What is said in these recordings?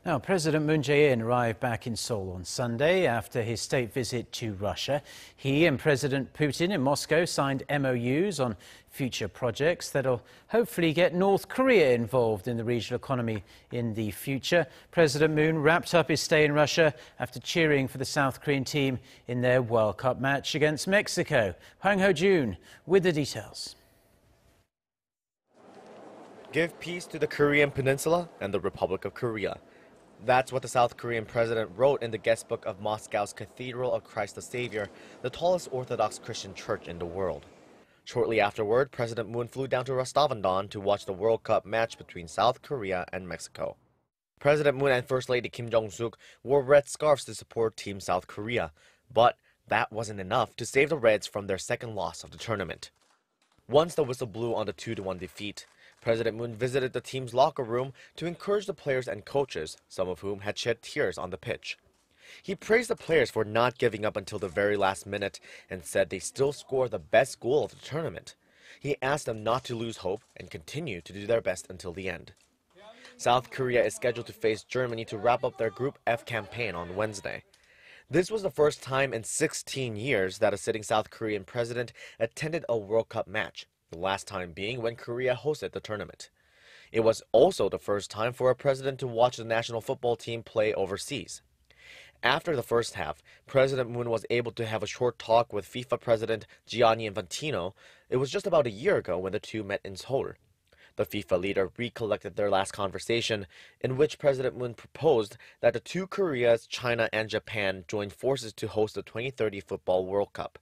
Now, President Moon Jae-in arrived back in Seoul on Sunday after his state visit to Russia. He and President Putin in Moscow signed MOUs on future projects that'll hopefully get North Korea involved in the regional economy in the future. President Moon wrapped up his stay in Russia after cheering for the South Korean team in their World Cup match against Mexico. Hwang Ho-jun with the details. Give peace to the Korean Peninsula and the Republic of Korea. That's what the South Korean president wrote in the guestbook of Moscow's Cathedral of Christ the Saviour, the tallest Orthodox Christian church in the world. Shortly afterward, President Moon flew down to Rostov-on-Don to watch the World Cup match between South Korea and Mexico. President Moon and First Lady Jung-sook wore red scarves to support Team South Korea, but that wasn't enough to save the Reds from their second loss of the tournament. Once the whistle blew on the 2-1 defeat, President Moon visited the team's locker room to encourage the players and coaches, some of whom had shed tears on the pitch. He praised the players for not giving up until the very last minute and said they still scored the best goal of the tournament. He asked them not to lose hope and continue to do their best until the end. South Korea is scheduled to face Germany to wrap up their Group F campaign on Wednesday. This was the first time in 16 years that a sitting South Korean president attended a World Cup match, the last time being when Korea hosted the tournament. It was also the first time for a president to watch the national football team play overseas. After the first half, President Moon was able to have a short talk with FIFA President Gianni Infantino. It was just about a year ago when the two met in Seoul. The FIFA leader recollected their last conversation, in which President Moon proposed that the two Koreas, China and Japan, join forces to host the 2030 Football World Cup.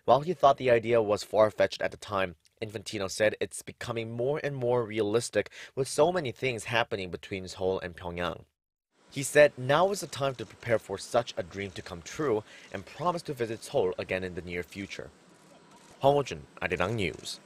While he thought the idea was far-fetched at the time, Infantino said it's becoming more and more realistic with so many things happening between Seoul and Pyongyang. He said now is the time to prepare for such a dream to come true and promised to visit Seoul again in the near future. Hwang Ho-jun, Arirang News.